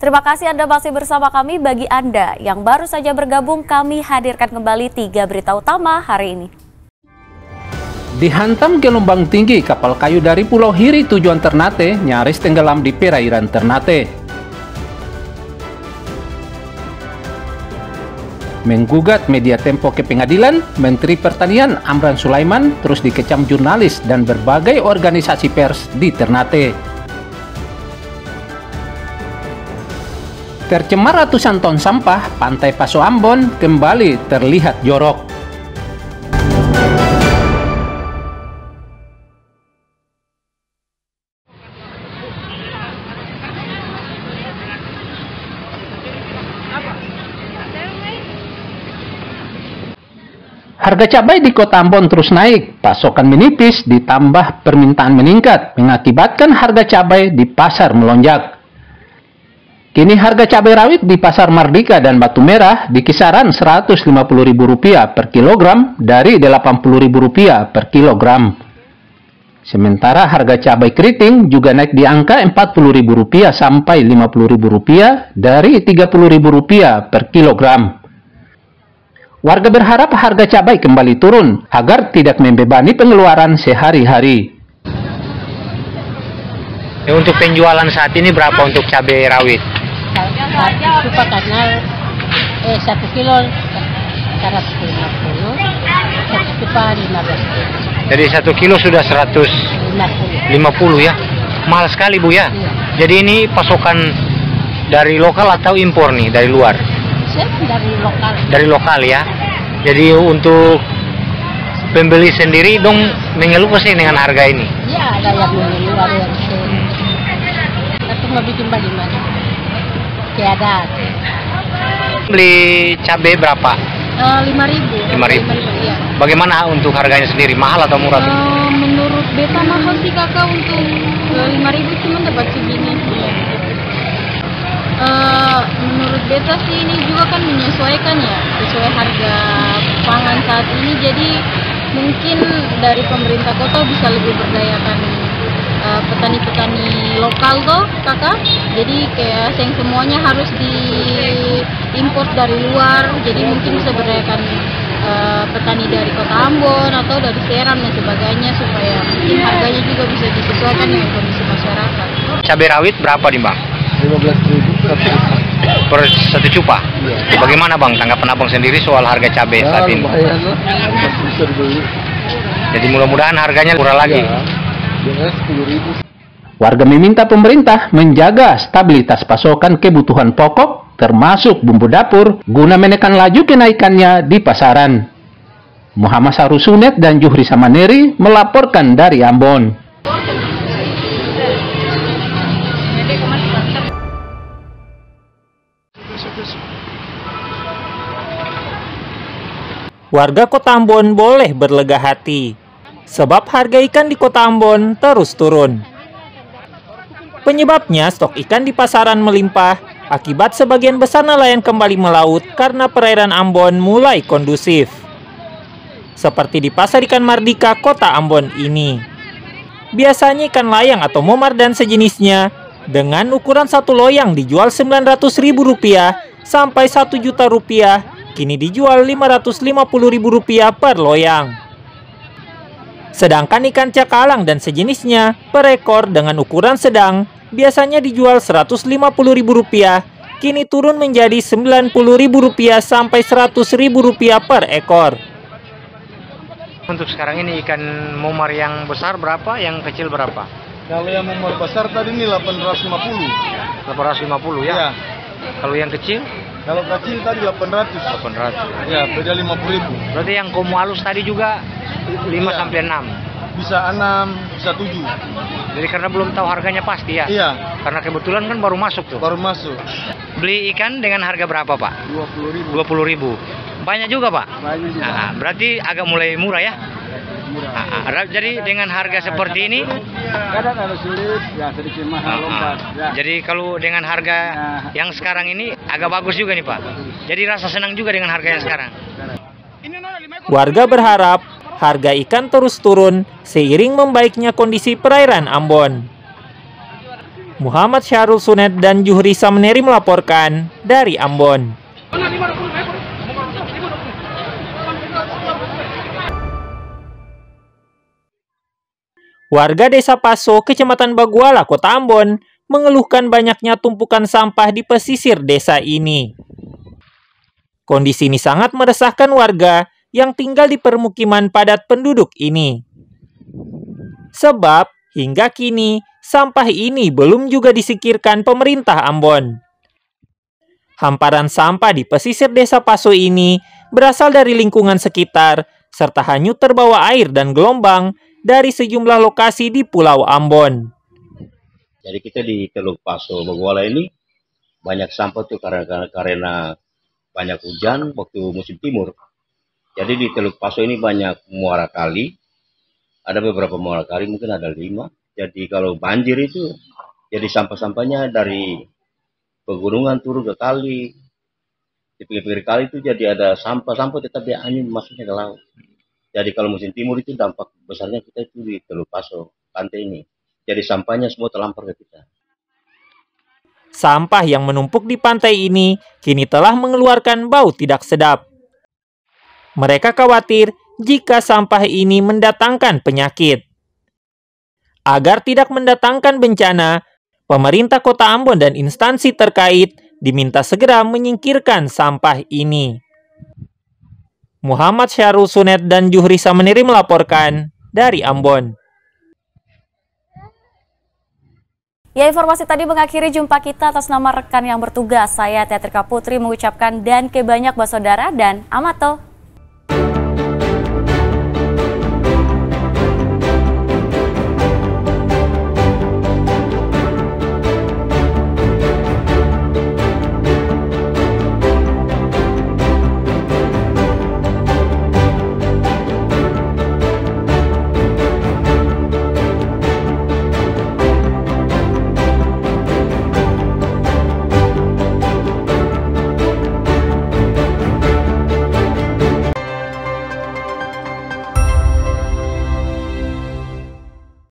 Terima kasih Anda masih bersama kami. Bagi Anda yang baru saja bergabung, kami hadirkan kembali 3 berita utama hari ini. Dihantam gelombang tinggi, kapal kayu dari Pulau Hiri tujuan Ternate nyaris tenggelam di perairan Ternate. Menggugat media Tempo ke pengadilan, Menteri Pertanian Amran Sulaiman terus dikecam jurnalis dan berbagai organisasi pers di Ternate. Tercemar ratusan ton sampah, Pantai Paso Ambon kembali terlihat jorok. Harga cabai di Kota Ambon terus naik, pasokan menipis ditambah permintaan meningkat, mengakibatkan harga cabai di pasar melonjak. Kini harga cabai rawit di Pasar Mardika dan Batu Merah di kisaran Rp150.000 per kilogram dari Rp80.000 per kilogram. Sementara harga cabai keriting juga naik di angka Rp40.000 sampai Rp50.000 dari Rp30.000 per kilogram. Warga berharap harga cabai kembali turun agar tidak membebani pengeluaran sehari-hari. Untuk penjualan saat ini berapa untuk cabai rawit? Suka karena 1 kilo 150, 1 cupa 15. Jadi 1 kilo sudah 150 ya? Mahal sekali Bu ya? Iya. Jadi ini pasokan dari lokal atau impor nih, dari luar? Dari lokal. Dari lokal ya? Jadi untuk pembeli sendiri dong mengeluh pasti dengan harga ini? Ya ada yang mengeluh, ada yang tapi mau bikin bagaimana? Tiada. Beli cabai berapa? 5.000. 5.000. Iya. Bagaimana untuk harganya sendiri? Mahal atau murah? Menurut beta mahal sih kakak, untuk 5.000 cuma dapat segini. Menurut beta sih ini juga kan menyesuaikan ya, sesuai harga pangan saat ini. Jadi mungkin dari pemerintah kota bisa lebih berdayakan petani-petani lokal toh kakak. Jadi kayak yang semuanya harus diimpor dari luar, jadi mungkin bisa berdayakan petani dari Kota Ambon atau dari Seram dan sebagainya, supaya mungkin harganya juga bisa disesuaikan dengan kondisi masyarakat. Cabai rawit berapa nih Bang? 15.000 per 1 cupa? Iya. Bagaimana Bang tanggapan Abang sendiri soal harga cabai saat ini? Lumayan lah, masih bisa dibeli. Jadi mudah-mudahan harganya murah lagi. Ya, biasanya 10.000. Warga meminta pemerintah menjaga stabilitas pasokan kebutuhan pokok, termasuk bumbu dapur, guna menekan laju kenaikannya di pasaran. Muhammad Sarusunet dan Juhri Samaneri melaporkan dari Ambon. Warga Kota Ambon boleh berlega hati, sebab harga ikan di Kota Ambon terus turun. Penyebabnya stok ikan di pasaran melimpah akibat sebagian besar nelayan kembali melaut karena perairan Ambon mulai kondusif. Seperti di Pasar Ikan Mardika, Kota Ambon ini. Biasanya ikan layang atau momar dan sejenisnya dengan ukuran 1 loyang dijual Rp900.000 sampai Rp1.000.000, kini dijual Rp550.000 per loyang. Sedangkan ikan cakalang dan sejenisnya per ekor dengan ukuran sedang biasanya dijual Rp150.000, kini turun menjadi Rp90.000 sampai Rp100.000 per ekor. Untuk sekarang ini ikan momar yang besar berapa, yang kecil berapa? Kalau yang momor besar tadi ini 850. 850 ya? Ya. Kalau yang kecil? Kalau kecil tadi 800. 800. Ya, beda 50.000. Berarti yang komo halus tadi juga 5 Iya. sampai 6. Bisa 6, bisa 7. Jadi karena belum tahu harganya pasti ya? Iya, Karena kebetulan kan baru masuk tuh. baru masuk. Beli ikan dengan harga berapa Pak? 20.000. 20.000. Banyak juga Pak? Banyak juga. Nah, berarti agak mulai murah ya? Murah. Jadi dengan harga seperti ini, Kadang ada sulit, ya sedikit mahal lompat. Ya. jadi kalau dengan harga yang sekarang ini agak bagus juga nih Pak. Jadi rasa senang juga dengan harga yang sekarang. Warga berharap harga ikan terus turun seiring membaiknya kondisi perairan Ambon. Muhammad Syahrul Sunet dan Juhri Samneri melaporkan dari Ambon. Warga Desa Paso, Kecamatan Baguala, Kota Ambon, mengeluhkan banyaknya tumpukan sampah di pesisir desa ini. Kondisi ini sangat meresahkan warga yang tinggal di permukiman padat penduduk ini. Sebab, hingga kini, sampah ini belum juga disingkirkan pemerintah Ambon. Hamparan sampah di pesisir Desa Paso ini berasal dari lingkungan sekitar, serta hanyut terbawa air dan gelombang dari sejumlah lokasi di Pulau Ambon. Jadi kita di Teluk Paso Baguala ini banyak sampah tuh karena banyak hujan waktu musim timur. Jadi di Teluk Paso ini banyak muara kali. Ada beberapa muara kali, mungkin ada 5. Jadi kalau banjir itu, jadi sampah-sampahnya dari pegunungan turun ke kali. Di pinggir-pinggir kali itu jadi ada sampah-sampah tetap dia angin masuknya ke laut. Jadi kalau musim timur itu dampak besarnya kita itu di Teluk Paso, pantai ini. Jadi sampahnya semua terlampar ke kita. Sampah yang menumpuk di pantai ini kini telah mengeluarkan bau tidak sedap. Mereka khawatir jika sampah ini mendatangkan penyakit. Agar tidak mendatangkan bencana, pemerintah Kota Ambon dan instansi terkait diminta segera menyingkirkan sampah ini. Muhammad Syahrul Sunet dan Juhri Samneri melaporkan dari Ambon. Ya, informasi tadi mengakhiri jumpa kita. Atas nama rekan yang bertugas, saya Teatrika Putri mengucapkan dan kebanyak saudara dan amato.